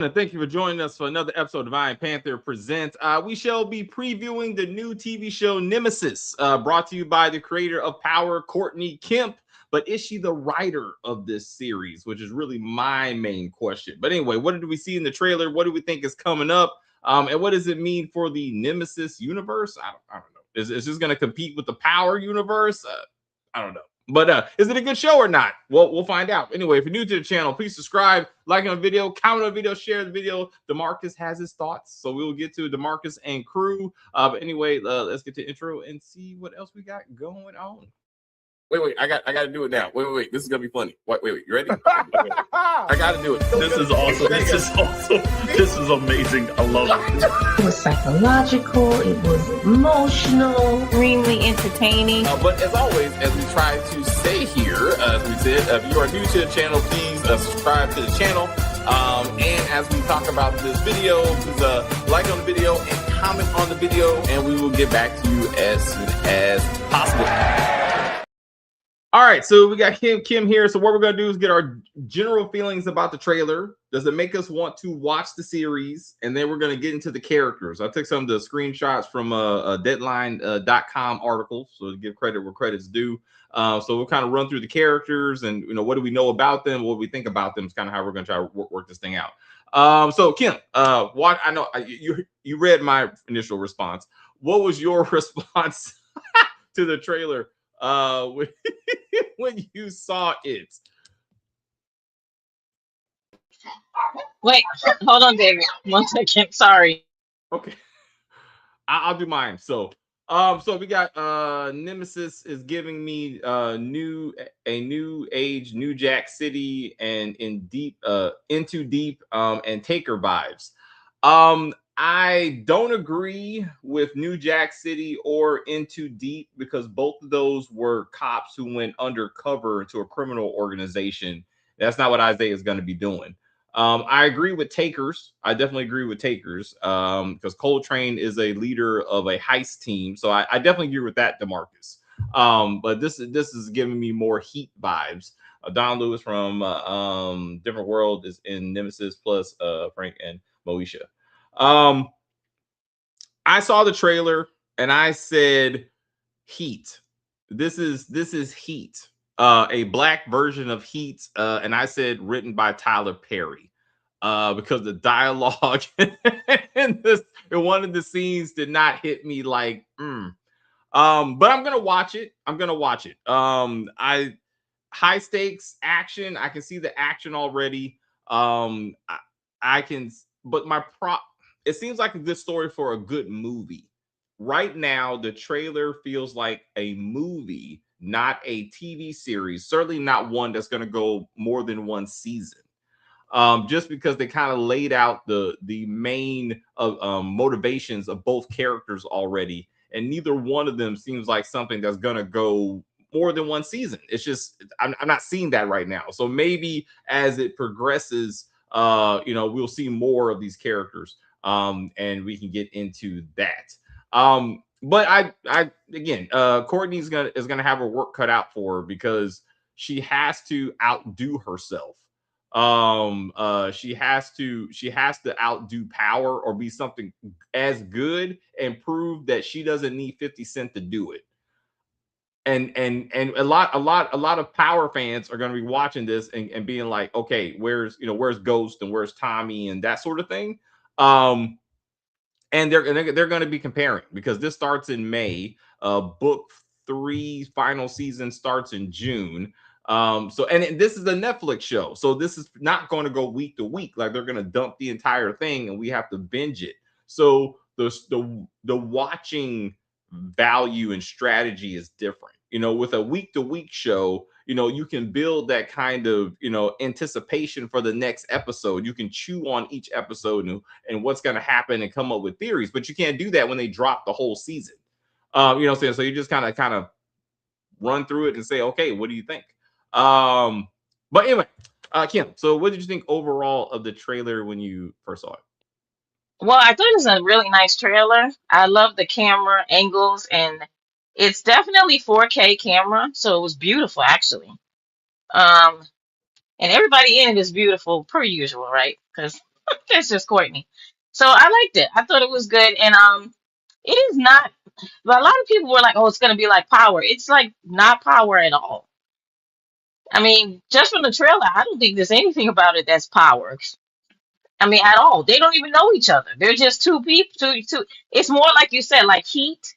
And thank you for joining us for another episode of Divine Panther Presents. We shall be previewing the new TV show Nemesis, brought to you by the creator of Power, Courtney Kemp. But is she the writer of this series, which is really my main question. But anyway, what did we see in the trailer? What do we think is coming up? And what does it mean for the Nemesis universe? I don't know. Is this going to compete with the Power universe? I don't know. But is it a good show or not? Well, we'll find out. Anyway, if you're new to the channel, please subscribe, like on the video, comment on the video, share the video. DeMarcus has his thoughts, so we will get to DeMarcus and crew. But anyway, let's get to intro and see what else we got going on. Wait, I got to do it now. Wait. This is gonna be funny. Wait. You ready? I got to do it. This is awesome. This is awesome. This is amazing. I love it. It was psychological. It was emotional. Extremely entertaining. But as always, as we try to say here, as we said, if you are new to the channel, please subscribe to the channel. And as we talk about this video, please like on the video and comment on the video, and we will get back to you as soon as possible. All right, so we got Kim here. So what we're going to do is get our general feelings about the trailer. Does it make us want to watch the series? And then we're going to get into the characters. I took some of the screenshots from a Deadline.com article, so to give credit where credit's due. So we'll kind of run through the characters and, what do we know about them? What do we think about them is kind of how we're going to try to work this thing out. So Kim, what I know you read my initial response. What was your response to the trailer when you saw it? Wait, hold on, David. 1 second. Sorry. Okay, I'll do mine. So we got Nemesis is giving me a new age, New Jack City, and into deep and Taker vibes. I don't agree with New Jack City or Into Deep because both of those were cops who went undercover to a criminal organization. That's not what Isaiah is going to be doing. I agree with Takers. I definitely agree with Takers because Coltrane is a leader of a heist team. So I definitely agree with that, DeMarcus. But this is giving me more Heat vibes. Don Lewis from Different World is in Nemesis plus Frank and Moesha. I saw the trailer and I said, Heat. This is Heat, a black version of Heat, and I said written by Tyler Perry, because the dialogue in one of the scenes did not hit me like, but I'm gonna watch it. High stakes action. I can see the action already. I can, but it seems like a good story for a good movie. Right now, the trailer feels like a movie, not a TV series. Certainly not one that's going to go more than one season. Just because they kind of laid out the main motivations of both characters already, and neither one of them seems like something that's going to go more than one season. It's just I'm not seeing that right now. So maybe as it progresses, we'll see more of these characters. And we can get into that. But I again, Courtney is gonna have her work cut out for her because she has to outdo herself. She has to outdo Power or be something as good and prove that she doesn't need 50 Cent to do it. And a lot of Power fans are going to be watching this and being like, okay, where's Ghost and where's Tommy and that sort of thing. And they're going to be comparing because this starts in May. Book 3 final season starts in June. And this is a Netflix show, so this is not going to go week to week. Like they're going to dump the entire thing and we have to binge it. So the watching value and strategy is different. With a week to week show, you can build that kind of, anticipation for the next episode. You can chew on each episode and what's going to happen and come up with theories, but you can't do that when they drop the whole season. You know what I'm saying? So you just kind of run through it and say, okay, what do you think? But anyway, Kim, so what did you think overall of the trailer when you first saw it? Well, I thought it was a really nice trailer. I love the camera angles, and it's definitely 4K camera, so it was beautiful actually. And everybody in it is beautiful per usual, right? Because That's just Courtney. So I liked it. I thought it was good, and it is not. But a lot of people were like, "Oh, it's gonna be like Power." It's like not Power at all. I mean, just from the trailer, I don't think there's anything about it that's Power. I mean, at all. They don't even know each other. They're just two people. Two. It's more like you said, like Heat.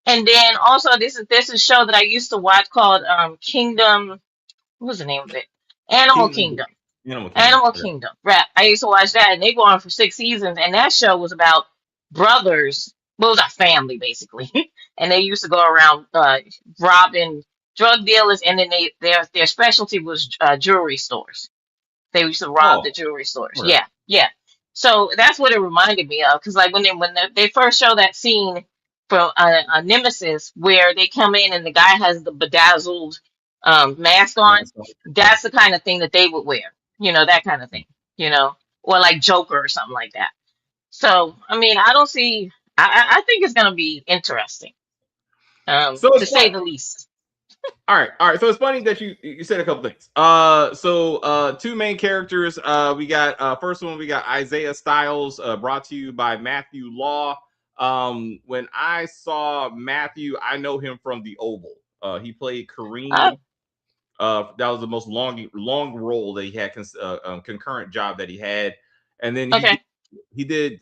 And then also, this is a show that I used to watch called Kingdom. What was the name of it? Animal Kingdom, Kingdom. Animal Kingdom. Animal Okay. Kingdom. Right. I used to watch that, and they go on for 6 seasons. And that show was about brothers. Well, it was a family basically, and they used to go around robbing drug dealers, and then their specialty was jewelry stores. They used to rob the Oh, jewelry stores. okay. Yeah, yeah. So that's what it reminded me of. Because like when they first show that scene from Nemesis where they come in and the guy has the bedazzled mask on, That's all. Yeah. that's the kind of thing that they would wear. That kind of thing. Or like Joker or something like that. So I mean, I don't see. I think it's gonna be interesting, So to it's say fun. the least. All right. So it's funny that you said a couple things. Two main characters. We got first one we got Isaiah Styles, brought to you by Matthew Law. When I saw Matthew, I know him from The Oval. He played Uh, Kareem. That was the most long role that he had, concurrent job that he had, and then okay. he did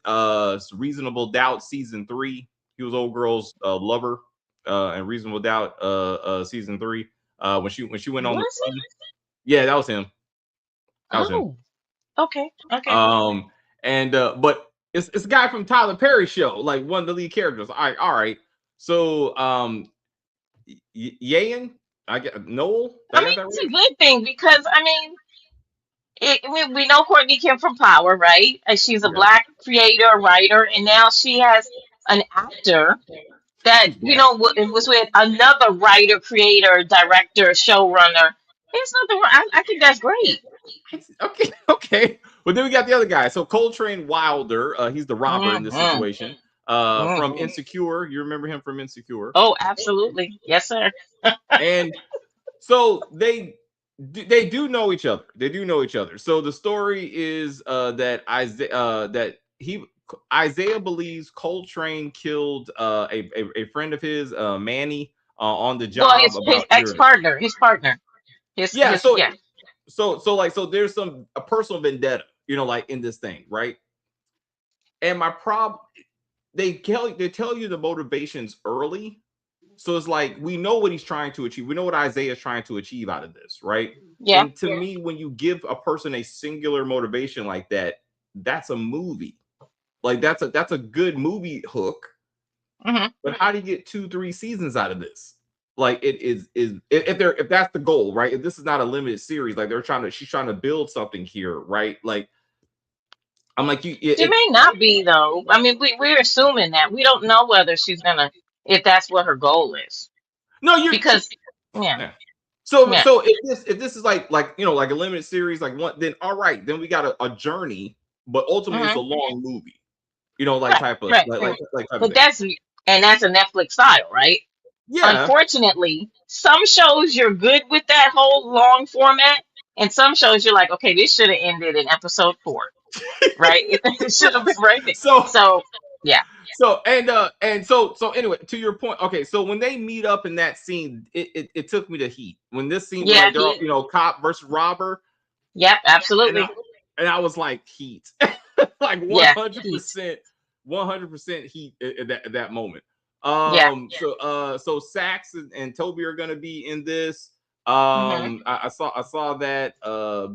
Reasonable Doubt season 3. He was old girl's lover, and Reasonable Doubt season 3. When she went on the Was run. Yeah, that was him. it? That was him. Oh, okay, okay. Um, and but it's a guy from Tyler Perry show, like one of the lead characters. All right. So Yayan, I get Noel. Did I I mean, got that it's a right? good thing because I mean, we know Courtney Kim from Power, right? And she's a Yeah. black creator, writer, and now she has an actor that Yeah. it was with another writer, creator, director, showrunner. There's nothing wrong. I think that's great. Okay, okay. Well, then we got the other guy. So Coltrane Wilder, he's the robber in this Hmm. situation. From Hmm. Insecure, you remember him from Insecure, Oh, absolutely. Yes, sir. and so they do know each other. They do know each other. So the story is Isaiah believes Coltrane killed a friend of his, Manny, on the Well, job his about a year ex ago. partner, Yeah, his yeah. so there's a personal vendetta, like in this thing, right? And my problem, they tell you the motivations early, so it's like we know what he's trying to achieve. We know what Isaiah's trying to achieve out of this, right? Yeah. And to me, when you give a person a singular motivation like that, that's a movie. Like that's a good movie hook. Hmm. But how do you get 2-3 seasons out of this? Like it is if that's the goal, right? If this is not a limited series, like she's trying to build something here, right? Like I'm like you, She may not be though. I mean, we're assuming that we don't know whether she's gonna, if that's what her goal is, no, you're so, because yeah, yeah. So yeah. so if this is like like a limited series, like one, then all right, then we got a journey, but ultimately it's a Hmm. long movie, like Right, type of right, right. like type of But thing. that's a Netflix style, right? Yeah, Unfortunately, some shows you're good with that whole long format, and some shows you're like, okay, this should have ended in episode 4, right? It should have been right there. so So yeah, so anyway, to your point, okay, so when they meet up in that scene, it took me to Heat. When this scene, when yeah, like they're all, cop versus robber, yep, and I absolutely, and I was like Heat, like yeah, Heat, 100% Heat at that moment. yeah. So Sax and Toby are gonna be in this. Hmm. I saw that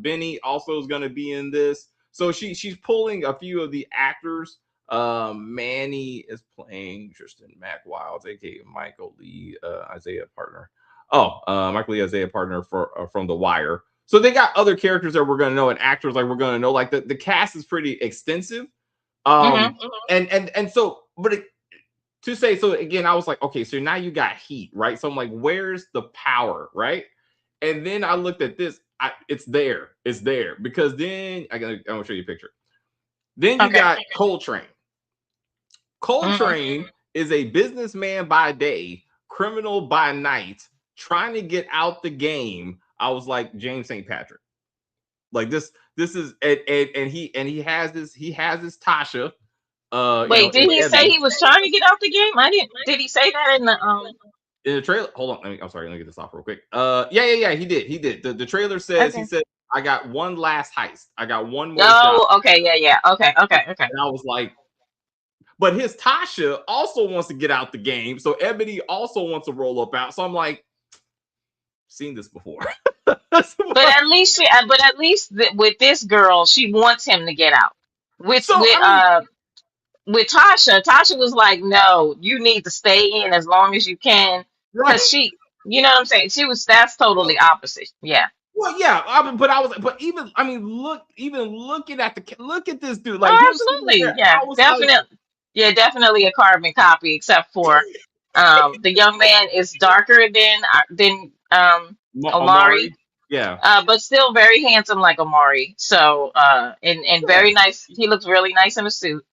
Benny also is gonna be in this. So she's pulling a few of the actors. Manny is playing Tristan Mac Wild, aka Michael Lee, Isaiah partner. Oh, Michael Lee Isaiah partner from The Wire. So they got other characters that we're gonna know and actors like we're gonna know. Like the cast is pretty extensive. Hmm. So, but to say so again, I was like, okay, so now you got Heat, right? So I'm like, where's the power, right? And then I looked at this. It's there because then I'm gonna show you a picture. Then you Okay. got Coltrane. Hmm. Coltrane is a businessman by day, criminal by night, trying to get out the game. I was like James St. Patrick. Like this is and he has this Tasha, Wait, did in he say Ebony he was trying to get out the game? I didn't. Did he say that in the in the trailer. Hold on, I'm sorry, let me get this off real quick. Yeah, he did. The trailer says he Okay. said I got one last heist. I got one more job, Oh, okay, yeah. Okay. and I was like, but his Tasha also wants to get out the game, so Ebony also wants to roll up out. So I'm like, seen this before. But at least with this girl, she wants him to get out. With So with I mean, uh with Tasha, Tasha was like, "No, you need to stay in as long as you can," right. because you know what I'm saying. That's totally opposite. Yeah, Well, yeah, but I was, but even, I mean, even looking at look at this dude, like oh, him sitting absolutely, there, yeah, I was like, definitely, yeah, definitely a carbon copy, except for the young man is darker than Omari. Amari, yeah, But still very handsome like Amari. So, and yeah, very nice. He looks really nice in a suit.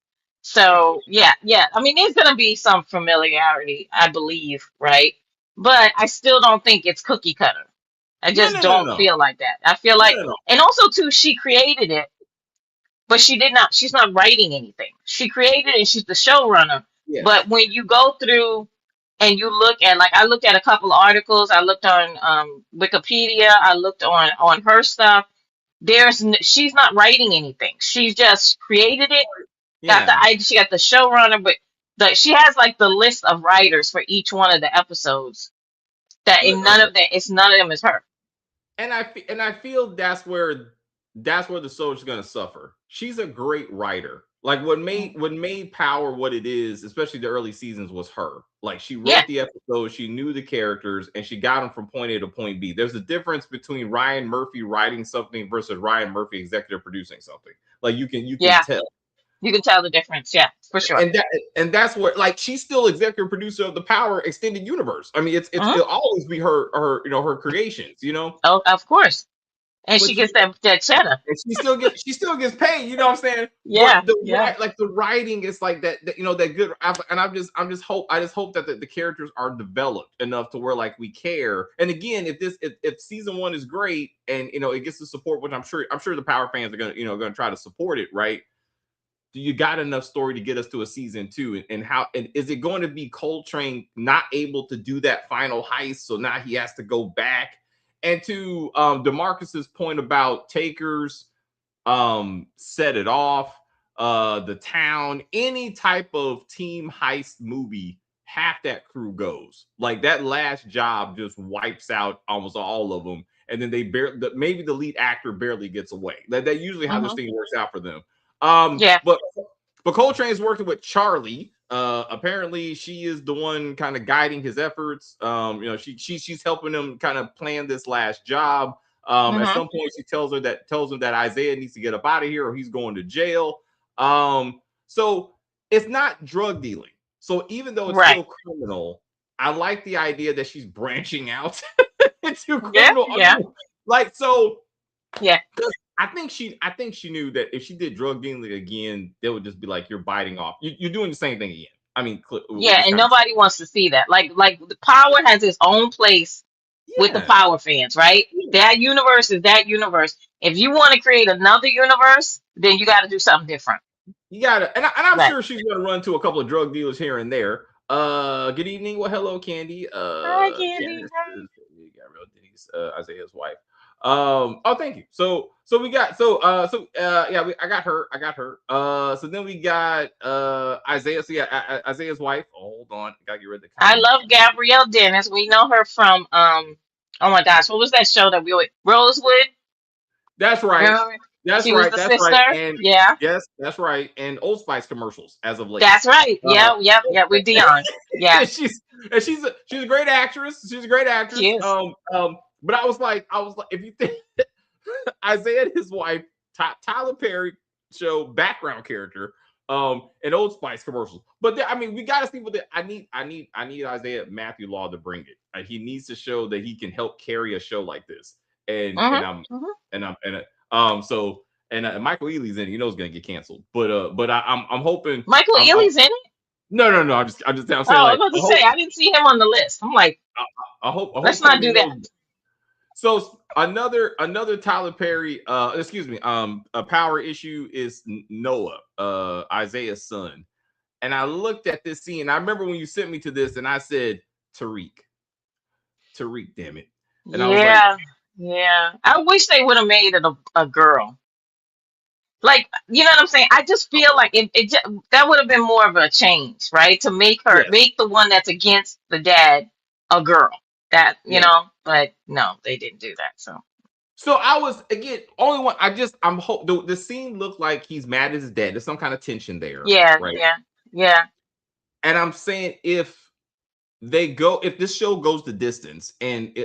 yeah. So, yeah. I mean, there's gonna be some familiarity, I believe, right? But I still don't think it's cookie cutter. I No, just no, no, don't no, feel like that. I feel no, like, no, no. and also too, she created it, but she did not. She's not writing anything. She created it, and she's the showrunner. Yes, But when you go through and you look at, like, I looked at a couple of articles. I looked on Wikipedia. I looked on her stuff. She's not writing anything. She just created it. Got the yeah, idea. She got the showrunner, but she has like the list of writers for each one of the episodes. That look, in none of that, it's none of them is her. and I feel that's where the soldier's gonna suffer. She's a great writer. Like what made Power what it is, especially the early seasons, was her. Like she Yeah, wrote the episodes, she knew the characters, and she got them from point A to point B. There's a difference between Ryan Murphy writing something versus Ryan Murphy executive producing something. Like you can yeah. tell. You can tell the difference. Yeah, for sure. And that's what, like, she's still executive producer of the Power extended universe. I mean, Hmm. it'll always be her her creations, Oh, of course. And but she gets that cheddar. and she still gets paid, you know what I'm saying? Yeah, But the yeah. like the writing is like that that good. And I just hope that the characters are developed enough to where like we care. And again, if season one is great and it gets the support, which I'm sure the Power fans are gonna try to support it, right? Do you got enough story to get us to a season two? And how, and is it going to be Coltrane not able to do that final heist, so now he has to go back? And to Demarcus's point about takers, set it off, the town, any type of team heist movie, half that crew goes. Like that last job just wipes out almost all of them, and then maybe the lead actor barely gets away. That usually how this Hmm. thing works out for them. Yeah. But Coltrane's working with Charlie. Apparently she is the one kind of guiding his efforts. She's helping him kind of plan this last job. At Hmm. some point, she tells him that Isaiah needs to get up out of here or he's going to jail. So it's not drug dealing. So even though it's Right. still criminal, I like the idea that she's branching out into Yeah. criminal. I Yeah. mean, like so, Yeah. I think she knew that if she did drug dealing again, they would just be like, "You're biting off. You're doing the same thing again." I mean, Yeah. just And kind of nobody wants to see that. Like the Power has its own place with the yeah, Power fans, right? That universe is that universe. If you want to create another universe, then you got to do something different. you gotta, and I'm Right. sure she's gonna run to a couple of drug dealers here and there. Good evening. Well, hello, Candy. Hi, Candy. Janice Hi. is Gabrielle Denise, Isaiah's wife. Oh, thank you. So we got yeah, I got her. So then we got Isaiah. So yeah, Isaiah's wife. Oh, hold on, gotta get rid of the I comment. love Gabrielle Dennis. We know her from oh my gosh, what was that show that we would Rosewood? That's right. Remember? That's She was right. the That's right. sister. And Yeah. yes, that's right. And Old Spice commercials as of late. That's right. Uh, Yeah, with Dion. Yeah, she's she's a great actress. She's a great she actress. is. But I was like, if you think Isaiah and his wife, Tyler Perry show background character, and Old Spice commercials. But I mean, we got to see what I need Isaiah Matthew Law to bring it. He needs to show that he can help carry a show like this. And Hmm. and I'm Hmm. and I'm and so and Michael Ealy's in it. You know it's gonna get canceled. But I'm hoping. Michael I'm Ealy's in it. no. I'm Oh, saying I was like about to say I didn't see him on the list. I'm like, I let's hope not Courtney do that. knows. So another Tyler Perry, excuse me, a power issue is Noah, Isaiah's son. And I looked at this scene. I remember when you sent me to this, and I said, Tariq, Tariq, damn it. And I was like, Yeah, yeah. I wish they would have made it a girl. Like, you know what I'm saying? I just feel like that would have been more of a change, right? To yes, make the one that's against the dad a girl. That, yes. but no, they didn't do that. So, So I was again only one. I'm hope the scene looked like he's mad at his dad. There's some kind of tension there, yeah, right? yeah, yeah. And I'm saying if this show goes the distance, and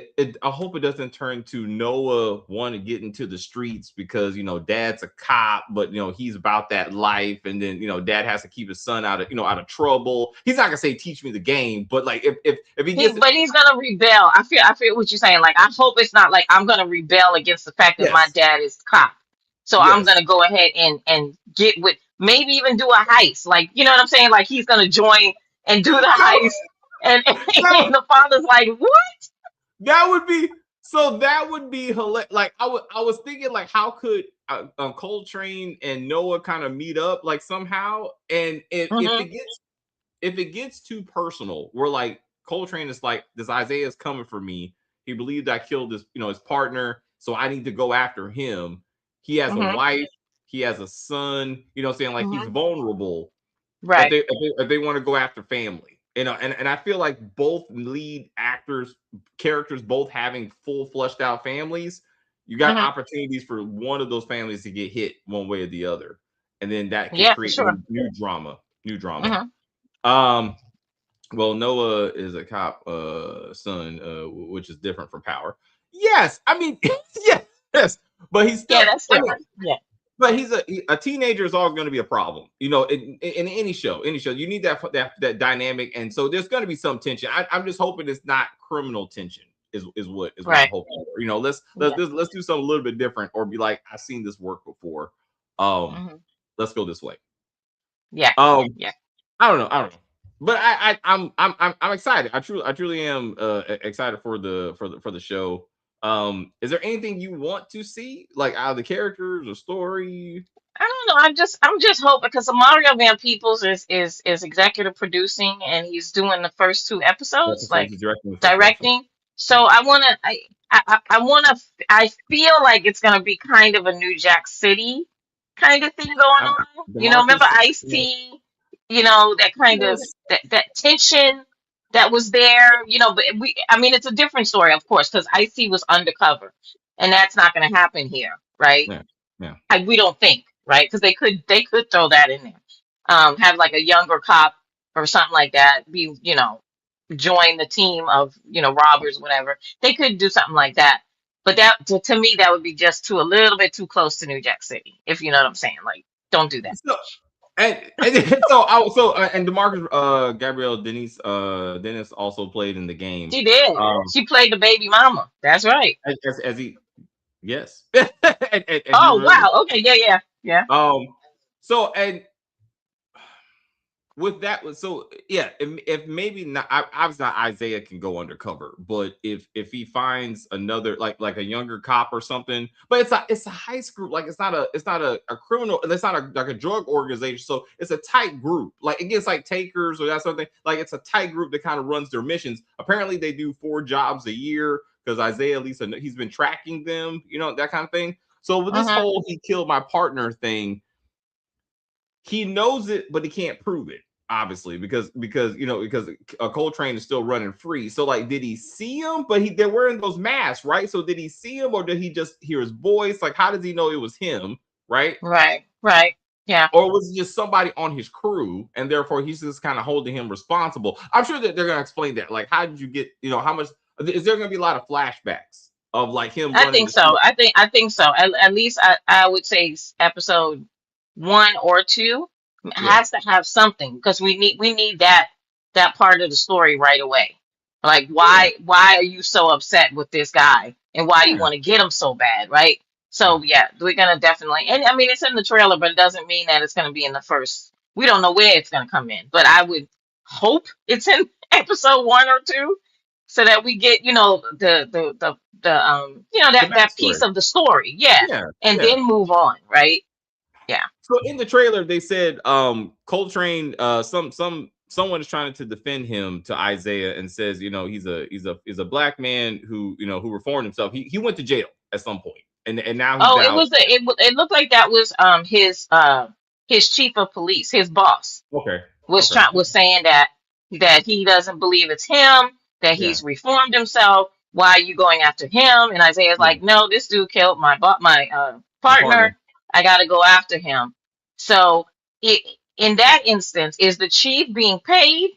I hope it doesn't turn to Noah want to get into the streets because dad's a cop, but he's about that life, and then dad has to keep his son out of trouble. He's not gonna say teach me the game, but like if he gets But he's gonna rebel. I feel what you're saying. Like, I hope it's not like I'm gonna rebel against the fact that my yes, dad is cop. So I'm yes. gonna go ahead and get with, maybe even do a heist. Like, you know what I'm saying? Like, he's gonna join and do the heist, and that, and the father's like, what? that would be that would be hilarious. Like I was thinking like how could Coltrane and Noah kind of meet up like somehow, and Hmm. if it gets too personal, we're like Coltrane is like, this Isaiah is coming for me. He believed I killed his partner, so I need to go after him. He has a Hmm. wife, he has a son, saying like he's Hmm. vulnerable Right. if they want to go after family. And I feel like both lead characters, both having full fleshed out families, you got Hmm. opportunities for one of those families to get hit one way or the other, and then that could Yeah, for create sure. new drama, new drama. Hmm. Um, well, Noah is a cop son, which is different from Power. Yes, I mean, yes, but he's Yeah, still. that's I mean, different. Yeah. but a teenager is always going to be a problem. In any show, you need that dynamic, and so there's going to be some tension. I'm just hoping it's not criminal tension. Is what I'm Right. hoping for. Yeah. Let's do something a little bit different, or be like, I've seen this work before. Um, Hmm. let's go this way. Yeah. Um, Yeah. I don't know. But I'm excited. I truly am excited for the show. Is there anything you want to see, like out of the characters or story? I don't know. I'm just hoping, because Mario Van Peebles is executive producing, and he's doing the first two episodes, Episodes like is directing the first two episodes. directing. So I wanna, I feel like it's gonna be kind of a New Jack City kind of thing going I'm, on. Remember Demarcus, Ice T? That kind of, yes, that tension that was there. But I mean, it's a different story, of course, because Ice T was undercover, and that's not gonna happen here, right? yeah, yeah. We don't think, right? Because they could throw that in there. Have like a younger cop or something like that be, join the team of, robbers, whatever. They could do something like that. But that, to me, that would be just a little bit too close to New Jack City, if you know what I'm saying. Like, don't do that. So and Demarcus Gabrielle Dennis also played in the game. She did. Um, She played the baby mama. That's right. as he yes, and you Oh, remember. wow. Okay. Yeah. Yeah. Yeah. Um, so and with that was so yeah, if maybe not, obviously not Isaiah can go undercover, but if he finds another like a younger cop or something, but it's a heist group, like it's not a criminal, it's not like a drug organization, so it's a tight group, like it gets like takers or that something, like it's a tight group that kind of runs their missions. Apparently they do 4 jobs a year because Isaiah, at least he's been tracking them, that kind of thing. So with this Hmm. whole he killed my partner thing, he knows it, but he can't prove it, obviously, because Coltrane is still running free. So, like, did he see him? But they're wearing those masks, right? So, did he see him, or did he just hear his voice? Like, how does he know it was him, right? Right. Right. Yeah. Or was it just somebody on his crew, and therefore he's just kind of holding him responsible? I'm sure that they're going to explain that. Like, how did you get? How much? Is there going to be a lot of flashbacks of like him I running think the so. show? I think so. At least I would say episode 1 or 2 Yeah, has to have something, because we need that part of the story right away. Like, yeah, why are you so upset with this guy, and why do you yeah, want to get him so bad, right? yeah. So yeah, we're gonna definitely, and I mean, it's in the trailer, but it doesn't mean that it's gonna be in the first. We don't know where it's gonna come in, but I would hope it's in episode 1 or 2. so that we get, The that backstory. piece of the story. Yeah. Yeah, And yeah. then move on, right? Yeah. So in the trailer, they said Coltrane, someone is trying to defend him to Isaiah and says, he's a black man who reformed himself. He went to jail at some point, and now he's Oh, it out. was it looked like that was his chief of police, his boss. Okay, was okay, trying was saying that he doesn't believe it's him, that yeah, he's reformed himself. Why are you going after him? And Isaiah's yeah. like, no, this dude killed my My partner. partner. I got to go after him. So it, in that instance, is the chief being paid?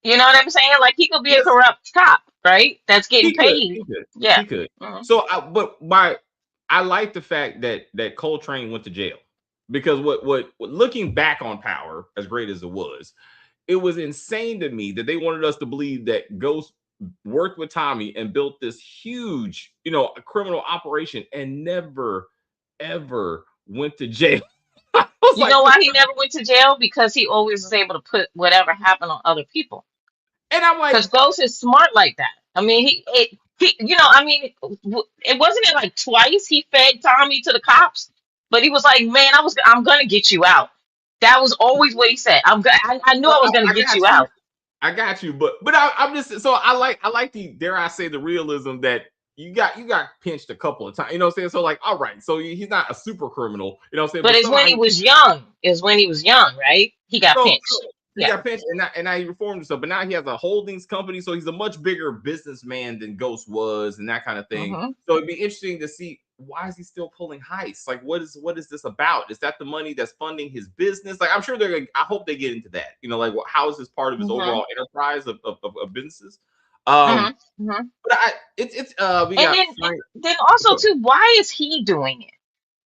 You know what I'm saying? Like he could be a Yes, corrupt cop, right? That's getting he could. paid. He could. Yeah. He could. Mhm. So, I like the fact that Coltrane went to jail because what looking back on Power, as great as it was insane to me that they wanted us to believe that Ghost worked with Tommy and built this huge, criminal operation and never ever went to jail. I was You like, know why he never went to jail? Because he always was able to put whatever happened on other people. and I'm like, Because Ghost is smart like that. I mean, I mean, it wasn't it like twice he fed Tommy to the cops, but he was like, "Man, I'm gonna get you out." That was always what he said. I knew I was gonna I get got you you. out. I got you, but I'm just so I like the, dare I say, the realism that you got pinched a couple of times. You know what I'm saying? So like, all right, so he's not a super criminal. You know what I'm saying? But But it's somehow when he was young. Is when he was young, right? He got so pinched. he Yeah. got pinched and now he reformed himself. But now he has a holdings company, so he's a much bigger businessman than Ghost was, and that kind of thing. Hmm. So it'd be interesting to see, why is he still pulling heists? Like, what is this about? Is that the money that's funding his business? Like, I'm sure I hope they get into that. How is this part of his Hmm. overall enterprise of businesses? Hmm. Um, Hmm. but it's we And got then Frank. then also too, why is he doing it?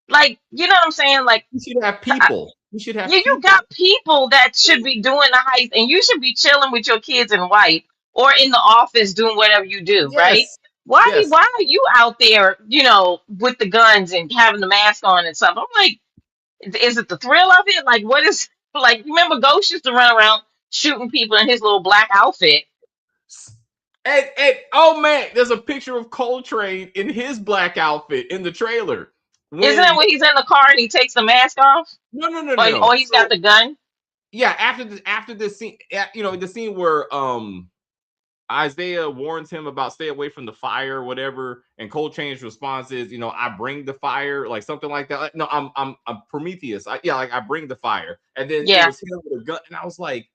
Like, you know what I'm saying? Like, We should have people. We should have yeah, you people. got people that should be doing the heist, and you should be chilling with your kids and wife, or in the office doing whatever you do, right? Yes, Why yes. are you out there, with the guns and having the mask on and stuff? I'm like, is it the thrill of it? Like, what is like? Remember, Ghost used to run around shooting people in his little black outfit. And oh man, there's a picture of Coltrane in his black outfit in the trailer. Isn't that When when he's in the car and he takes the mask off, no no no no or no. he's got So the gun? yeah, after this scene, the scene where Isaiah warns him about stay away from the fire or whatever, and Coltrane's response is, I bring the fire, like something like that. Like, no, I'm Prometheus. Like I bring the fire, and then it Yeah. was him with a gun, and I was like,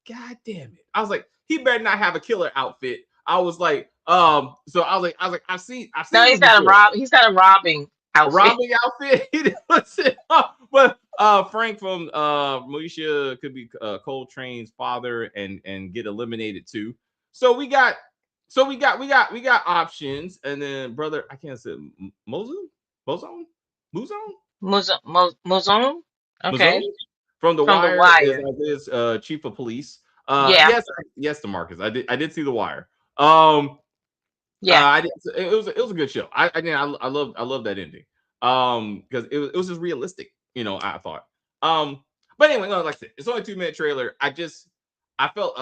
God damn it! I was like, he better not have a killer outfit. I was like, so I was like, I've seen No, this before. he's got a robbing A outfit. robbing outfit. He didn't listen. But Frank from Militia could be Coltrane's father and get eliminated too. So we got options, and then brother, I can't say Mozone, Mozone, Muzone, Muzum? Okay. Muzone from The From The Wire is Wire. Isaiah's chief of police. Yeah. Yes, Demarcus. I did see The Wire. Um, Yeah. I did, it was a good show. I love that ending. Because it was just realistic. I thought. But anyway, no, like I said, it's only a 2-minute trailer. I felt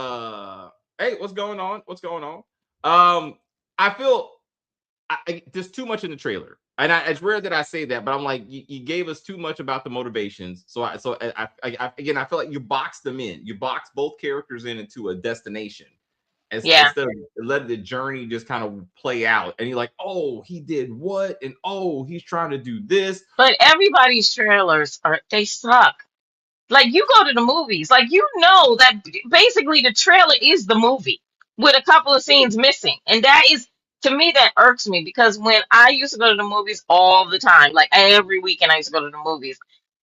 hey, what's going on? What's going on? I feel there's too much in the trailer, and it's rare that I say that, but I'm like, you gave us too much about the motivations. Again, I feel like you boxed them in. You boxed both characters into a destination Yeah. instead of letting the journey just kind of play out. And you're like, oh, he did what? And oh, he's trying to do this. But everybody's trailers they suck. Like you go to the movies, like you know that basically the trailer is the movie with a couple of scenes missing. And that is to me that irks me because when I used to go to the movies all the time, like every weekend I used to go to the movies.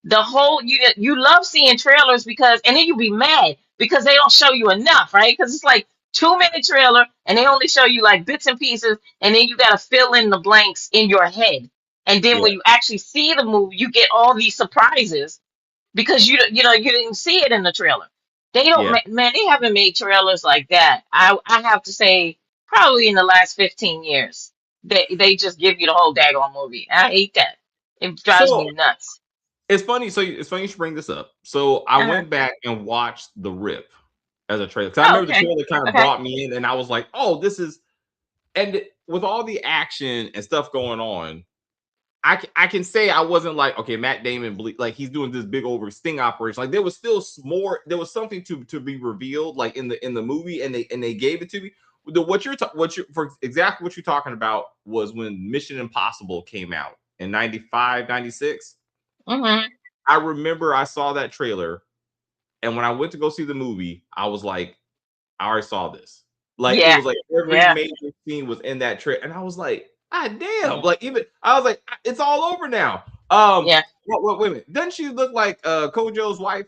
The whole you love seeing trailers because and then you be mad because they don't show you enough, right? Because it's like 2-minute trailer and they only show you like bits and pieces and then you gotta fill in the blanks in your head. And then Yeah, when you actually see the movie, you get all these surprises because you didn't see it in the trailer. They don't yeah. man, they haven't made trailers like that. I have to say probably in the last 15 years. They just give you the whole daggone movie. I hate that. It drives So me nuts. it's funny. So it's funny you should bring this up. So I Uh-huh. went back and watched The Rip. as a trailer. Because I Oh, remember the okay. trailer kind of Okay. brought me in, and I was like, oh, this is. And with all the action and stuff going on, I can say I wasn't like, okay, Matt Damon, like he's doing this big over sting operation. Like there was still more, there was something to be revealed, like in the movie, and they gave it to me. What you're for exactly what you're talking about was when Mission Impossible came out in 95, 96. Mm-hmm. I remember I saw that trailer, and when I went to go see the movie, I was like, I already saw this. Like it Yeah. was like every Yeah. major scene was in that trailer, and I was like, ah, damn! Yeah. Like even I was like, it's all over now. Yeah. Wait a minute. Doesn't she look like Kojo's wife?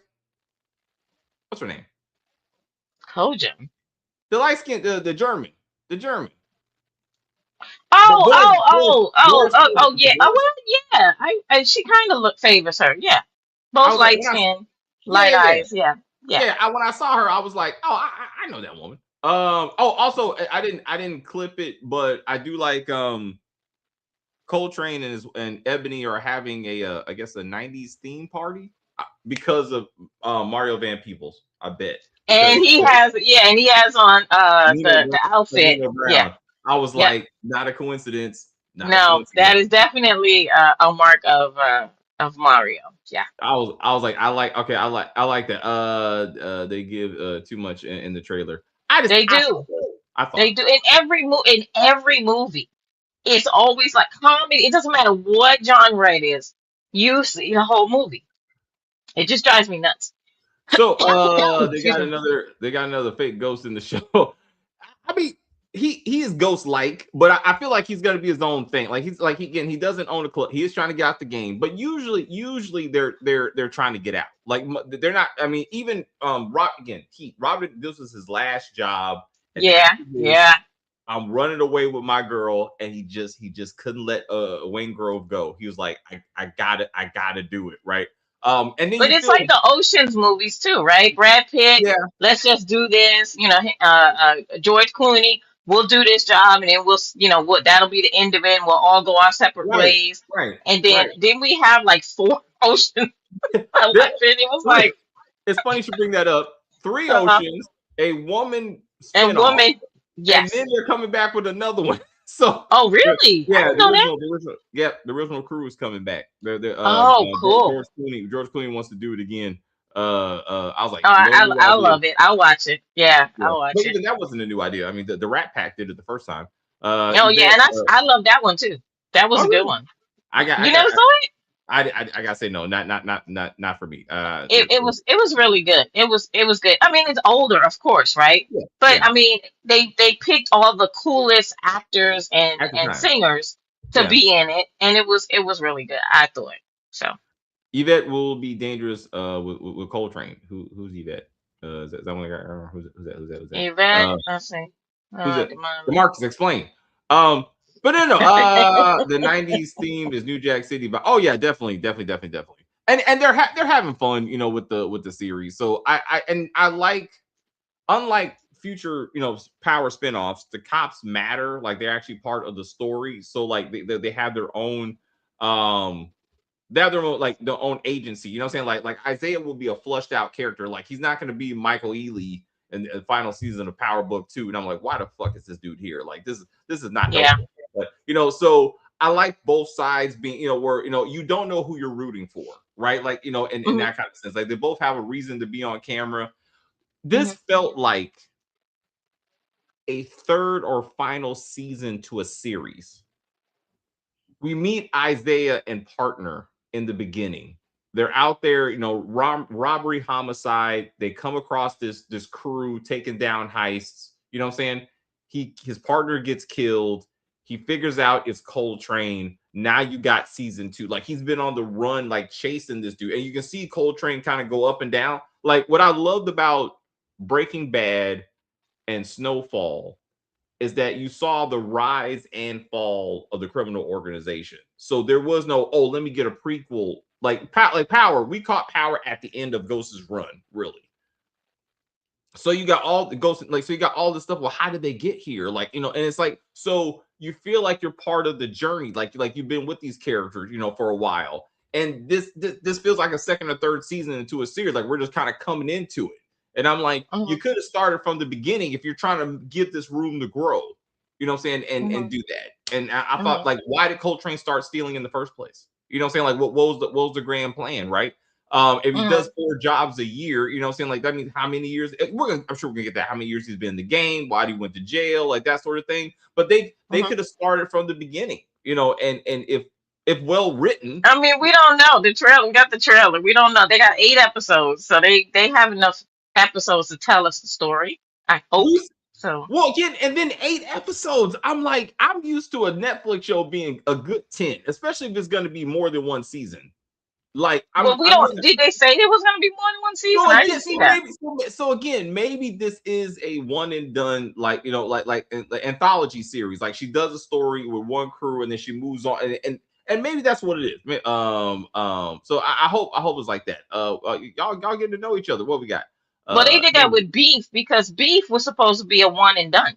What's her name? Kojum. The light skin, the German, Oh, Doris, oh, oh, oh, Doris, oh, oh, yeah. Oh, Doris. well, yeah. She kind of favors her. Yeah. I Both was like, light when I, skin, yeah, light yeah, yeah, eyes. Yeah. Yeah. yeah. When I saw her, I was like, oh, I know that woman. Oh, also, I didn't clip it, but I do like Coltrane and Ebony are having I guess a '90s theme party because of Mario Van Peebles. I bet And because he has, yeah, and he has on Nino the outfit. Nino Yeah. Brown. I was Yep. like, not a coincidence. Not a No, that coincidence. is definitely a mark of Mario. Yeah. I was like, I like that. They give too much in the trailer. They I do. They thought do in every movie. It's always like comedy. It doesn't matter what genre it is. You see the whole movie. It just drives me nuts. so. Excuse me. They got another fake ghost in the show. I mean, he is ghost like, but I feel like he's gonna be his own thing. Like he's like he doesn't own a club. He is trying to get out the game, but usually they're trying to get out. Like they're not. I mean, even Robert, this was his last job, and Yeah, after this, yeah. I'm running away with my girl, and he just couldn't let Wayne Grove go. He was like, I gotta do it, right? And then But you it's feel like the Ocean's movies too, right? Brad Pitt, yeah, let's just do this. George Clooney, we'll do this job, and then that'll be the end of it. And we'll all go our separate right, ways. right, And right. then we have like four Oceans. I There, watched it. It was three. like It's funny you should bring that up. Three uh, Oceans, a woman and spinoff, woman, and then yes. they're coming back with another one. So Oh, really? I yeah, didn't know that. the original crew is coming back. Oh, cool. George Clooney wants to do it again. I was like, Oh, no new I idea. love it. I'll watch it. Yeah, Yeah, I'll watch but it. even that wasn't a new idea. I mean, the Rat Pack did it the first time. Oh, yeah, Yvette, and I love that one too. That was oh a good really? one. I You got never saw it? I gotta say no, not for me. It was really good. It was good. I mean, it's older, of course, right? Yeah, But yeah, I mean, they picked all the coolest actors and at the and time, singers to yeah. be in it, and it was really good. I thought so. Yvette will be dangerous with Coltrane. Who's Yvette? Is that one guy? Who's that? Yvette, let's see. Who's it? Demond. The Marcus, explain. But no. The '90s theme is New Jack City, but oh yeah, definitely. And they're having fun, with the series. So I like, unlike future, power spinoffs, the cops matter. Like they're actually part of the story. So like they have their own they have their own, like their own agency. You know what I'm saying? Like Isaiah will be a flushed out character. Like he's not going to be Michael Ealy in the final season of Power Book 2. And I'm like, why the fuck is this dude here? Like this is not Yeah. helpful. But so I like both sides being, where you don't know who you're rooting for, right? Like, in Hmm. that kind of sense. Like they both have a reason to be on camera. This Hmm. felt like a third or final season to a series. We meet Isaiah and partner in the beginning. They're out there, robbery, homicide. They come across this crew taking down heists. You know what I'm saying? His partner gets killed. He figures out it's Coltrane. Now you got season 2. Like he's been on the run, like chasing this dude, and you can see Coltrane kind of go up and down. Like what I loved about Breaking Bad and Snowfall is that you saw the rise and fall of the criminal organization. So there was no, oh, let me get a prequel. Like Power, we caught Power at the end of Ghost's run, really. So you got all the ghosts, like, so you got all this stuff. Well, how did they get here? Like, and it's like, so you feel like you're part of the journey, like you've been with these characters, for a while. And this feels like a second or third season into a series. Like we're just kind of coming into it. And I'm like, you Mhm. could have started from the beginning if you're trying to give this room to grow. You know what I'm saying? And Mhm. do that. And I thought, Mhm. like, why did Coltrane start stealing in the first place? You know what I'm saying? Like, what was the grand plan, right? If he does Mhm. 4 jobs a year, you know what I'm saying? Like, that means how many years? I'm sure we're gonna get that. How many years he's been in the game? Why he went to jail? Like that sort of thing. But they Mhm. could have started from the beginning, and if well written, I mean, we don't know. The trailer, we got the trailer. We don't know. They got 8 episodes, so they have enough episodes to tell us the story. I hope we so. well again, and then 8 episodes. I'm like, I'm used to a Netflix show being a good 10, especially if it's gonna be more than one season. Like Well, we I'm used don't. to. Did they say there was going to be more than one season? So I again, didn't see that. so again, maybe this is a one and done, like like an anthology series. Like she does a story with one crew and then she moves on, and maybe that's what it is. So I hope it's like that. Y'all getting to know each other. What we got? Well, they did that Nemesis. with Beef because Beef was supposed to be a one and done,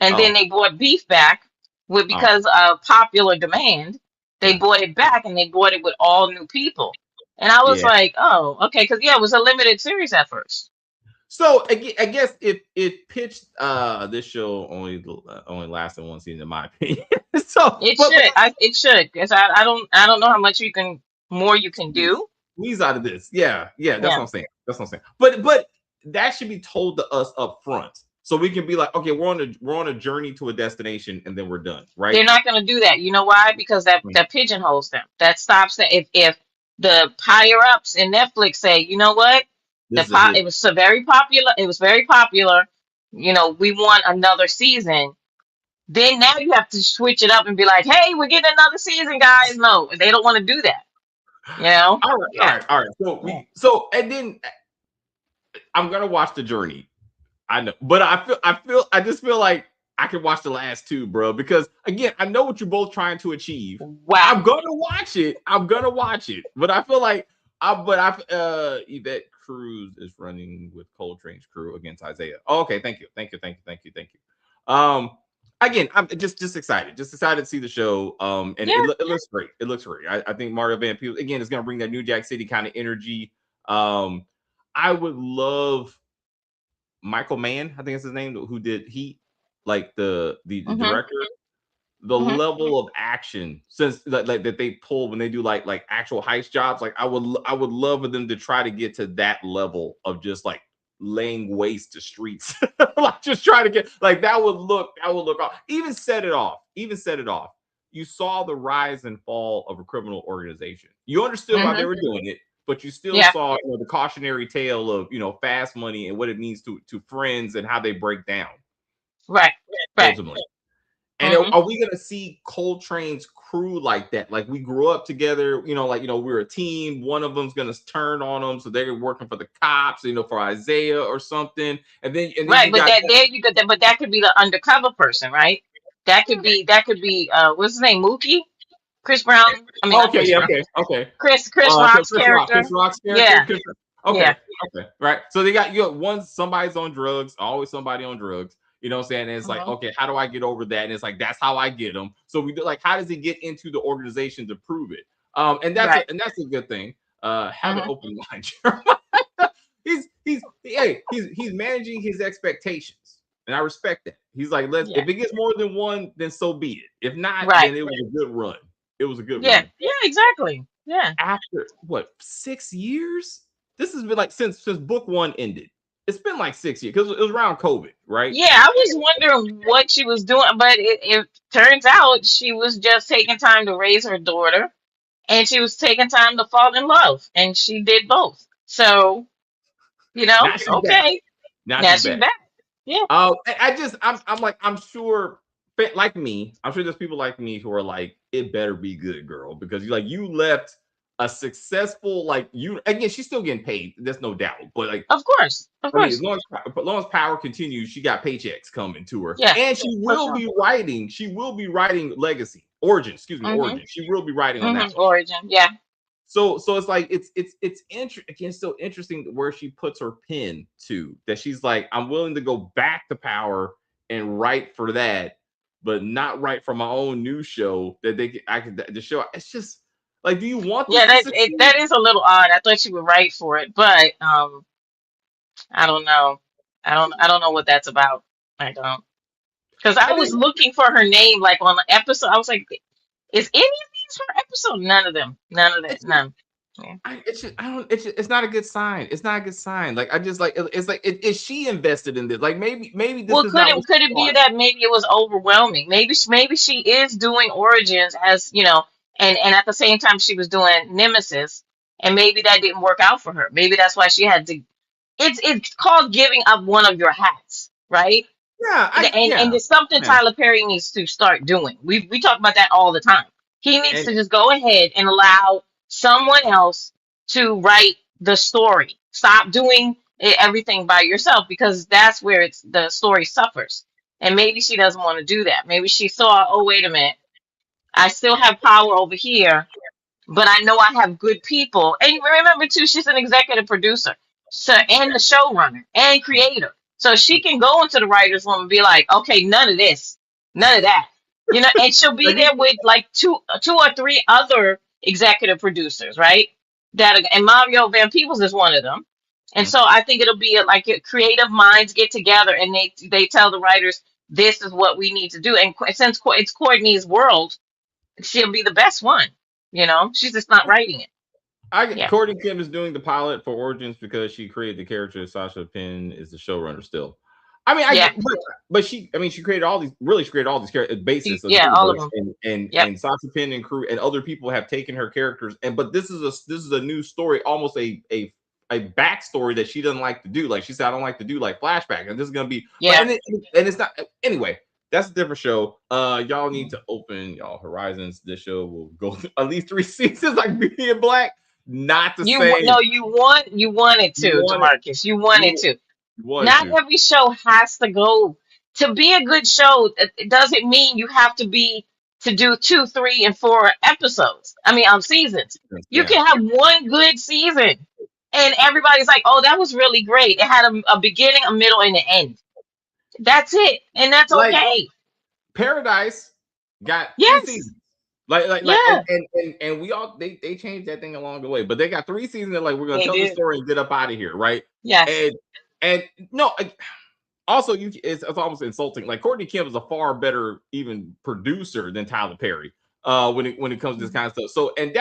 and then Oh, they brought Beef back with oh, because of popular demand. They yeah, brought it back and they brought it with all new people, and I was yeah. like, oh, okay, because yeah, it was a limited series at first. So I guess it pitched this show only lasted one season in my opinion. So, It but should. It should because I don't know how much more you can squeeze, do. squeeze out of this. Yeah, yeah, that's what Yeah. I'm saying. That's what I'm saying. But that should be told to us up front. So we can be like, okay, we're on a journey to a destination and then we're done, right? They're not going to do that. You know why? Because Mm. that pigeonholes them. That stops that. If the higher ups in Netflix say, you know what, This is a hit. it was so very popular. It was very popular. We want another season. Then now you have to switch it up and be like, hey, we're getting another season, guys. No, they don't want to do that. All right, all Yeah, right, all right. So yeah. and then I'm gonna watch the journey. I know, but I just feel like I can watch the last two, bro, because again, I know what you're both trying to achieve. I'm Wow. gonna watch it. I'm gonna watch it, but I feel like Yvette Cruz is running with Coltrane's crew against Isaiah. Oh, okay, thank you. Again, I'm just excited to see the show. And Yeah. it looks great. It looks great. I think Mario Van Peebles again is gonna bring that New Jack City kind of energy. Um, I would love Michael Mann, I think that's his name, who did Heat, like the Mhm. director, the Mhm. level of action since like that they pull when they do like actual heist jobs. Like I would love for them to try to get to that level of just like laying waste to streets, like just trying to get like that would look off. Even set it off. You saw the rise and fall of a criminal organization. You understood why they Mhm. were doing it, but you still Yeah. saw the cautionary tale of fast money and what it means to friends and how they break down Right. Right. ultimately. And Mhm. are we gonna see Coltrane's crew like that? Like we grew up together, we're a team. One of them's gonna turn on them, so they're working for the cops, for Isaiah or something. And then Right, you but got that there you could but that could be the undercover person, right? That could be what's his name? Mookie? Chris Brown. I mean not okay, Chris yeah, Brown. okay. Chris Rock's Chris character. Rock's character. Yeah, Okay, yeah. okay, right. So they got one somebody's on drugs, always somebody on drugs. You know what I'm saying? And it's like, Hmm. okay, how do I get over that? And it's like that's how I get them. So we do like, how does he get into the organization to prove it? Right. And that's a good thing. Have an Hmm. open mind, Jeremiah. He's managing his expectations, and I respect that. He's like, Yeah. if it gets more than one, then so be it. If not, Right. then it was a good run. It was a good Yeah. run Yeah, exactly. Yeah. after what 6 years? This has been like since book one ended. It's been like 6 years because it was around COVID, right? Yeah, I was wondering what she was doing, but it turns out she was just taking time to raise her daughter and she was taking time to fall in love, and she did both. So, Now she's back. okay. Now Now she's she's back. back. Yeah. I'm like, I'm sure, like me, I'm sure there's people like me who are like, it better be good, girl, because you left a successful, like, you again, she's still getting paid. There's no doubt, but like, Of course. Of I mean, course. as long as power continues, she got paychecks coming to her, Yeah, and she for will sure. be writing. She will be writing Legacy, Origin. Excuse me, Mm-hmm. Origin. She will be writing on that Mm-hmm. one. Origin. Yeah. So it's like it's again still interesting where she puts her pin to that. She's like, I'm willing to go back to power and write for that, but not write for my own news show that I could the show. It's just like, do you want this Yeah, to that succeed? that is a little odd. I thought she would write for it, but I don't know. I don't know what that's about. I don't. Because I And was then looking for her name like on the episode. I was like, is any of these her episode? None of them. None of that. it's just, None. Yeah. it's just, I don't. It's not a good sign. It's not a good sign. Like I just like it's like is she invested in this? Like maybe this Well, is not what could she it be wants. that maybe it was overwhelming? Maybe she is doing Origins as and at the same time she was doing Nemesis, and maybe that didn't work out for her. Maybe that's why she had to. It's called giving up one of your hats, right? Yeah, And it's something yeah. Tyler Perry needs to start doing. We talk about that all the time. He needs And to just go ahead and allow someone else to write the story. Stop doing everything by yourself, because that's where the story suffers. And maybe she doesn't want to do that. Maybe she saw, oh wait a minute, I still have power over here, but I know I have good people. And remember too, she's an executive producer, so and the showrunner and creator. So she can go into the writers' room and be like, okay, none of this, none of that. And she'll be like there with like two or three other executive producers, right? And Mario Van Peebles is one of them. And so I think it'll be like creative minds get together and they tell the writers, this is what we need to do. And since it's Courtney's world, she'll be the best one. She's just not writing it. I Yeah. Courtney Kim is doing the pilot for Origins because she created the character. Sasha Penn is the showrunner still. I mean, I Yeah. get, but she created all these. Really, she created all these characters, basis of the Yeah, all of universe, them. Yep. and Sasha Penn and crew and other people have taken her characters. But this is a new story, almost a backstory that she doesn't like to do. Like she said, I don't like to do like flashback, and this is gonna be. Yeah. And it's not anyway. That's a different show. Y'all need to open y'all horizons. This show will go at least 3 seasons, like Beauty and Black. Not the same. No, you wanted You to, wanted, Demarcus. You wanted you to. wanted Not to. every show has to go to be a good show. It doesn't mean you have to do 2, 3, and 4 episodes. I mean, seasons. You Yeah. can have one good season, and everybody's like, "Oh, that was really great. It had a beginning, a middle, and an end. That's it, and that's Like okay." Paradise got 3 Yes. seasons. Like Yeah. and we all they changed that thing along the way, but they got 3 seasons that like we're gonna They tell the did. story and get up out of here, right? Yes. And no, also it's almost insulting. Like Courtney Kim is a far better even producer than Tyler Perry. When it comes to this kind of stuff. So and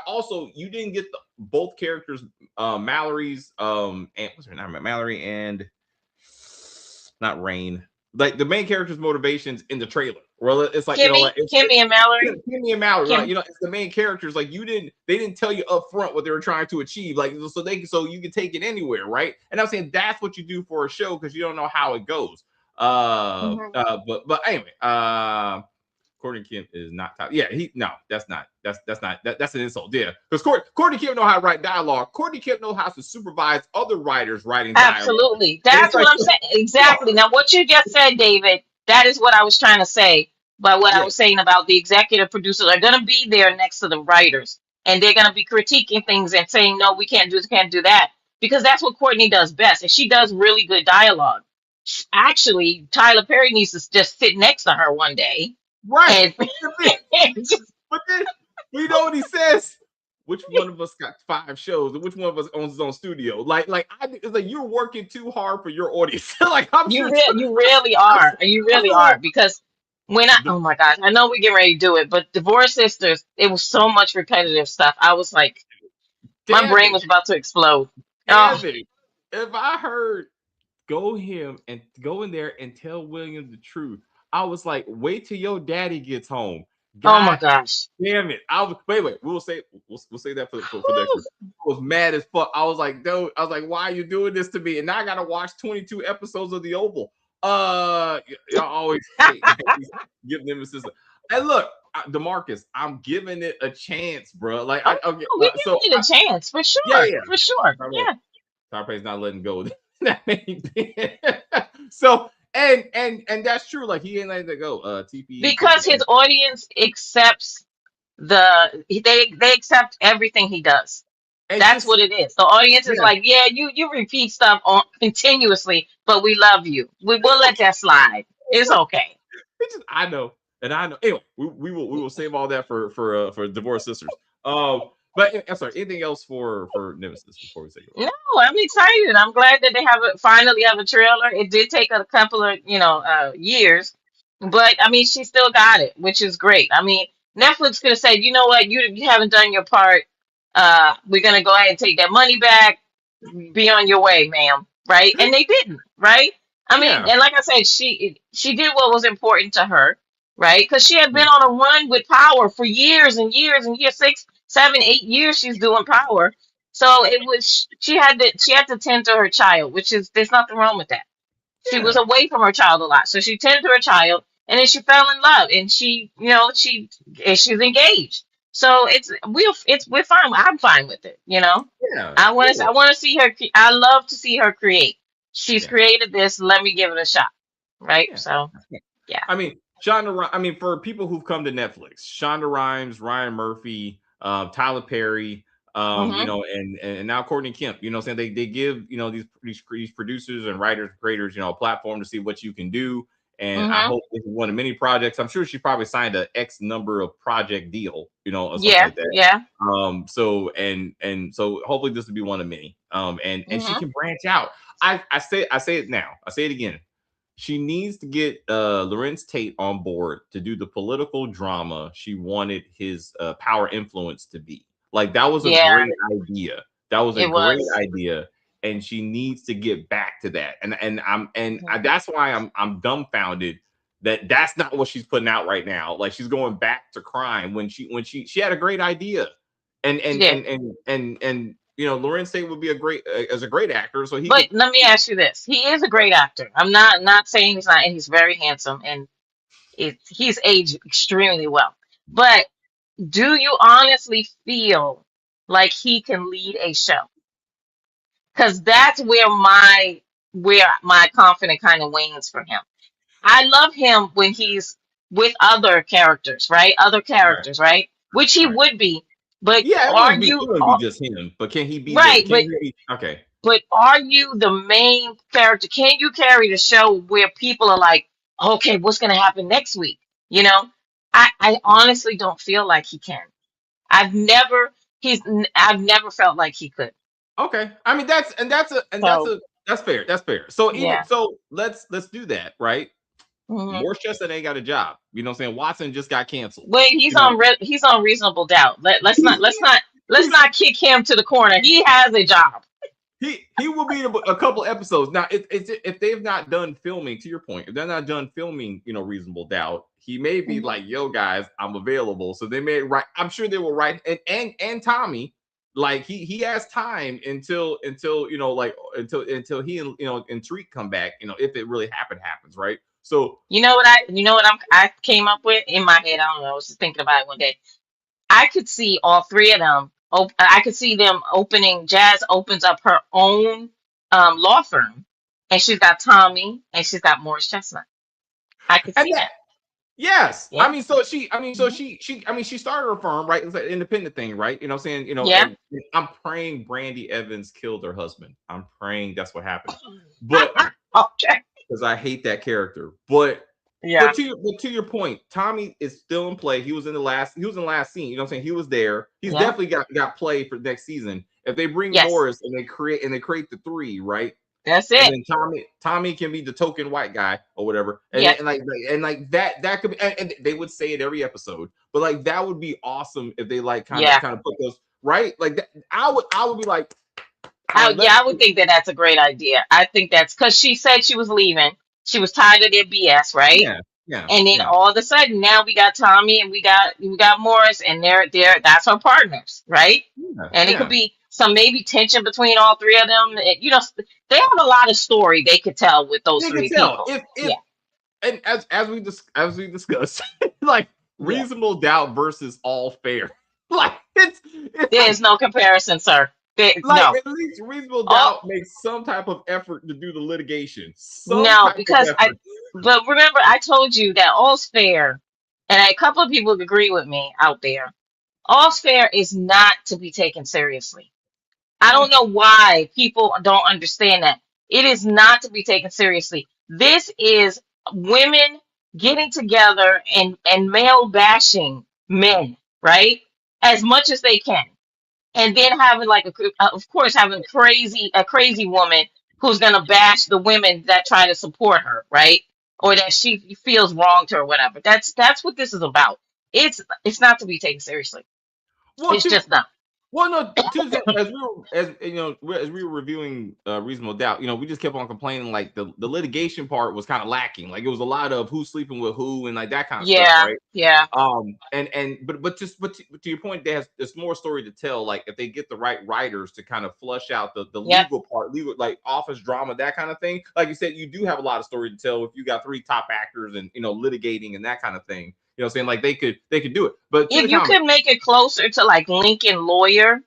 also you didn't get both characters, Mallory's and what's her name, Mallory and not Rain, like the main character's motivations in the trailer. Well, it's like Kimmy and Mallory. Kimmy and Mallory, right? Kim. It's the main characters. Like they didn't tell you up front what they were trying to achieve. Like so you can take it anywhere, right? And I'm saying that's what you do for a show because you don't know how it goes. But anyway, Courtney Kim is not top. Yeah, that's an insult. Yeah, because Courtney Kim know how to write dialogue. Courtney Kim know how to supervise other writers writing dialogue. Absolutely. That's what I'm saying. Exactly. Now, what you just said, David, that is what I was trying to say. But what I was saying about the executive producers are going to be there next to the writers, and they're going to be critiquing things and saying, no, we can't do this, can't do that, because that's what Courtney does best. And she does really good dialogue. Actually, Tyler Perry needs to just sit next to her one day. Right. And But then we know what he says. Which one of us got 5 shows, and which one of us owns his own studio? It's like you're working too hard for your audience. Like you really are. You really are. Because oh my gosh, I know we get ready to do it, but Divorce Sisters, it was so much repetitive stuff. I was like, my brain was about to explode. Damn it. If I heard go in there and tell William the truth, I was like, wait till your daddy gets home. God, oh my gosh. Damn it. Wait. We'll say that for next week. I was mad as fuck. I was like, dude, why are you doing this to me? And now I gotta watch 22 episodes of The Oval. Y'all always give Nemesis. And look, DeMarcus, I'm giving it a chance, bro. Like we're giving it a chance for sure. Yeah. For sure. Yeah. Tarpey's not letting go of that main So and that's true. Like he ain't letting it go. TP because his audience accepts they accept everything he does. And that's what it is. The audience is like, yeah, you repeat stuff continuously, but we love you. We will let that slide. It's okay. I know. Anyway, we will save all that for Divorce Sisters. But sorry, anything else for Nemesis before we say goodbye? No, I'm excited. I'm glad that they finally have a trailer. It did take a couple of years, but I mean she still got it, which is great. I mean Netflix could have said, you know what, you haven't done your part. We're gonna go ahead and take that money back. Be on your way, ma'am. Right? And they didn't. Right? I mean, Yeah. and like I said, she did what was important to her. Right? Because she had been Mm. on a run with Power for years and years and years, 6, 7, 8 years. She's doing Power, so it was she had to tend to her child, which is there's nothing wrong with that. She was Yeah. away from her child a lot, so she tended to her child, and then she fell in love, and she's engaged. So we're fine. I'm fine with it. Yeah. I Cool. want to see her. I love to see her create. She's Yeah. created this. Let me give it a shot. Right. Yeah. So yeah. I mean, I mean, for people who've come to Netflix, Shonda Rhimes, Ryan Murphy, Tyler Perry, Mhm. and now Courtney Kemp. You know, what I'm saying they give these producers and writers, creators, a platform to see what you can do. And I Mhm. hope this is one of many projects. I'm sure she probably signed a X number of project deal, or something Yeah. like that. Yeah. So hopefully this will be one of many. And she Mhm. can branch out. I say it now. I say it again. She needs to get Lorenz Tate on board to do the political drama she wanted his power influence to be. Like that was a Yeah. great idea. That was a It great was. idea, and she needs to get back to that. Mhm. That's why I'm dumbfounded that that's not what she's putting out right now. Like she's going back to crime when she had a great idea, Yeah. and Lorenz Tate would be a great as a great actor, so he But could. let me ask you this: he is a great actor. I'm not saying he's not, and he's very handsome, and he's aged extremely well. But do you honestly feel like he can lead a show? Because that's where my confidence kind of wanes for him. I love him when he's with other characters, right? Other Right, characters, right? Which he right. would be. But Yeah, are you it wouldn't be just him, but can he be the right? can But he be okay. are you the main character? Can you carry the show where people are like, okay, what's going to happen next week? You know, I honestly don't feel like he can. I've never, I've never felt like he could. Okay. I mean So, that's fair. That's fair. So even yeah. so let's do that, right? Hmm. Morris Chestnut ain't got a job. You know what I'm saying? Watson just got canceled. Wait, You know, he's on reasonable doubt. Let's he's not kick him to the corner. He has a job. he will be in a couple episodes. Now, if they've not done filming, to your point, if they're not done filming, Reasonable Doubt, he may be Mhm. like, "Yo, guys, I'm available." So they may write. I'm sure they will write, and Tommy, like he has time until until he and Tariq come back. If it really happens, right? So I came up with in my head. I don't know. I was just thinking about it one day. I could see all three of them. I could see them opening. Jazz opens up her own law firm, and she's got Tommy, and she's got Morris Chestnut. I could and see that that. Yes. Yeah. Hmm. She started her firm, right? It's an independent thing, right? What I'm saying, Yeah. and I'm praying Brandy Evans killed her husband. I'm praying that's what happened. But Okay. because I hate that character. But Yeah. to your point, Tommy is still in play. He was in the last scene. You know what I'm saying? He was there. He's Yeah. definitely got play for next season. If they bring Yes. Morris and they create the three, right? That's And it. then Tommy can be the token white guy or whatever, and Yeah. then and like that could be, and they would say it every episode, but like that would be awesome if they like kind of Yeah. kind of put those right like that. I would be like, let's I would think that that's a great idea. I think that's because she said she was leaving. She was tired of their BS, right? yeah yeah And then yeah all of a sudden, now we got Tommy and we got Morris, and they're that's her partners, right? yeah And it could yeah. be some maybe tension between all three of them. They have a lot of story they could tell with those They can three tell people. if Yeah. and as we discussed, like Yeah. reasonable doubt versus all fair, like it's like There's no comparison, sir. like No. at least reasonable Oh, doubt makes some type of effort to do the litigation, some no, type of because effort. but remember, I told you that all's fair, and a couple of people agree with me out there. All's fair is not to be taken seriously. I don't know why people don't understand that. It is not to be taken seriously. This is women getting together and male bashing men, right? As much as they can. and then having like of course having a crazy woman who's gonna bash the women that try to support her, right? Or that she feels wronged or whatever. That's what this is about. It's not to be taken seriously. Well, It's to just not. Well, no, Tuesday, as we were reviewing Reasonable Doubt, we just kept on complaining like the litigation part was kind of lacking. Like it was a lot of who's sleeping with who and like that kind of stuff, Yeah, right? yeah, But to your point, there's more story to tell. Like if they get the right writers to kind of flush out the yep, legal part, legal like office drama, that kind of thing. Like you said, you do have a lot of story to tell if you got 3 top actors and litigating and that kind of thing. You know, what I'm saying like they could do it. But to if the you comment, could make it closer to like Lincoln Lawyer,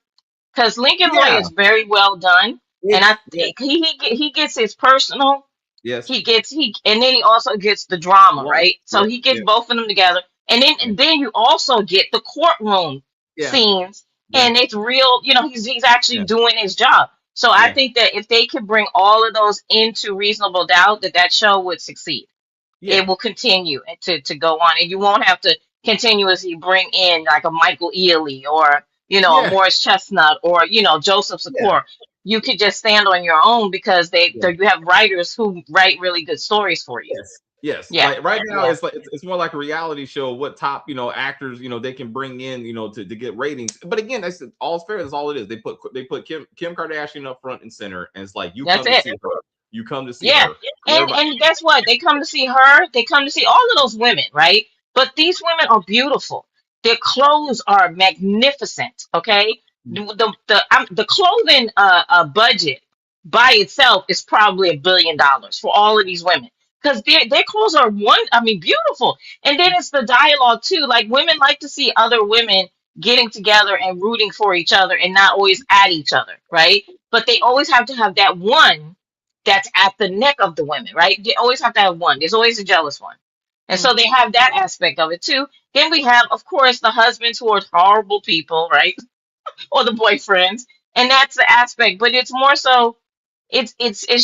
because Lincoln Lawyer yeah, is very well done, and yeah, he gets his personal, yes. and then he also gets the drama, Right. right? So Yep. he gets Yeah. both of them together, and then Yeah. and then you also get the courtroom Yeah. scenes, Yeah. and it's real. He's actually Yeah. doing his job. So I Yeah. think that if they could bring all of those into Reasonable Doubt, that show would succeed. Yeah. It will continue to go on, and you won't have to continuously bring in like a Michael Ealy or a Yeah. Morris Chestnut or Joseph Yeah. Secor. You could just stand on your own because Yeah. you have writers who write really good stories for you. Yes. Yes. Yeah, Like right now, yeah, it's like it's more like a reality show. What top actors they can bring in to get ratings. But again, that's all fair. That's all it is. They put Kim Kardashian up front and center, and it's like you that's come to it. see her. You come to see Yeah, her. and guess what? They come to see her. They come to see all of those women, right? But these women are beautiful. Their clothes are magnificent. Okay, the clothing budget by itself is probably $1 billion for all of these women because their clothes are beautiful. And then it's the dialogue too. Like women like to see other women getting together and rooting for each other and not always at each other, right? But they always have to have that one that's at the neck of the women, right? They always have to have one. There's always a jealous one. And so they have that aspect of it too. Then we have, of course, the husbands who are horrible people, right? Or the boyfriends. And that's the aspect. But it's more so it's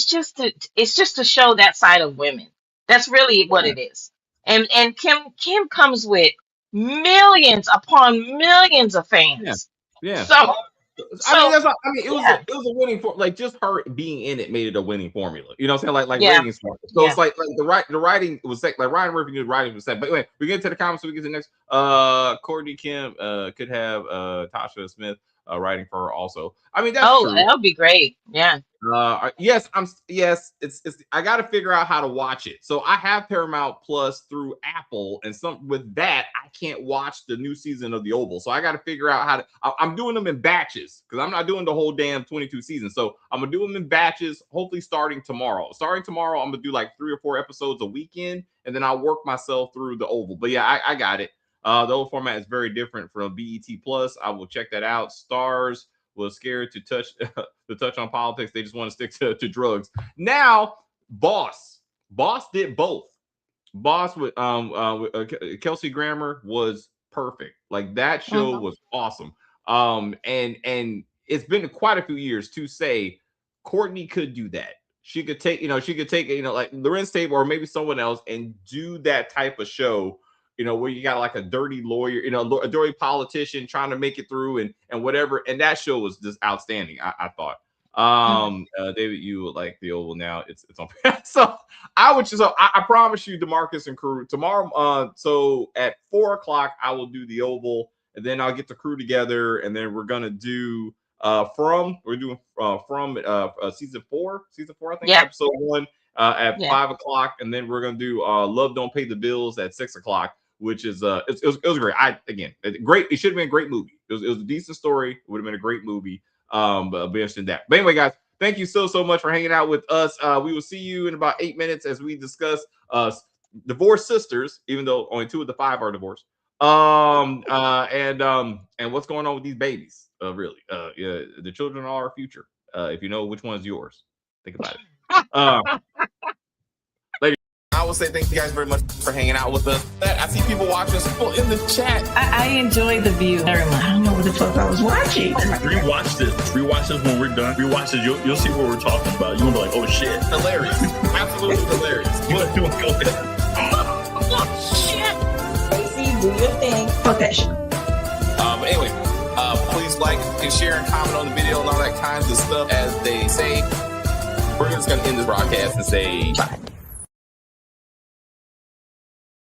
just to show that side of women. That's really what Yeah. it is. And Kim comes with millions upon millions of Yeah. fans. Yeah. So That's not, it was yeah, it was a winning for like just her being in it made it a winning formula. You know what I'm saying? Like yeah, ratings formula. So yeah. it's like the writing was like Ryan Murphy knew the writing was set. But anyway, we get to the comments, so we get to the next. Courtney Kim could have Tasha Smith writing for her also. That's true. That would be great. Yeah. Yes, it's I got to figure out how to watch it. So I have Paramount Plus through Apple, and with that I can't watch the new season of The Oval. So I got to figure out how to. I'm doing them in batches because I'm not doing the whole damn 22 seasons. So I'm gonna do them in batches. Hopefully starting tomorrow. I'm gonna do like 3 or 4 episodes a weekend, and then I'll work myself through The Oval. But yeah, I got it. The old format is very different from BET Plus. I will check that out. Stars was scared to touch on politics. They just want to stick to drugs. Now, Boss did both. Boss with Kelsey Grammer was perfect. Like that show was awesome. And it's been quite a few years to say Courtney could do that. She could take like Lorenz Tabor or maybe someone else and do that type of show. Where you got like a dirty lawyer, a dirty politician trying to make it through and whatever. And that show was just outstanding. I thought. David, you would like The Oval now. It's on. So I promise you, DeMarcus and crew tomorrow. So at 4:00 I will do The Oval, and then I'll get the crew together, and then we're gonna do from season 4, I think, episode 1 at 5:00, and then we're gonna do Love Don't Pay the Bills at 6:00. Which is it was great. Great. It should have been a great movie. It was a decent story. It would have been a great movie. But be interested in that. But anyway, guys, thank you so much for hanging out with us. We will see you in about 8 minutes as we discuss divorced sisters, even though only 2 of the 5 are divorced. And what's going on with these babies? Really, yeah, the children are our future. If you know which one is yours, think about it. I will say thank you guys very much for hanging out with us. I see people watching us in the chat. I enjoy The View very much. I don't know what the fuck I was watching. Rewatch this when we're done. Rewatch this. You'll see what we're talking about. You'll be like, oh shit. Hilarious. Absolutely hilarious. You want to go ahead? Oh shit. Stacey, do your thing. Fuck that shit. Anyway, please like and share and comment on the video and all that kinds of stuff. As they say, we're just going to end this broadcast and say bye.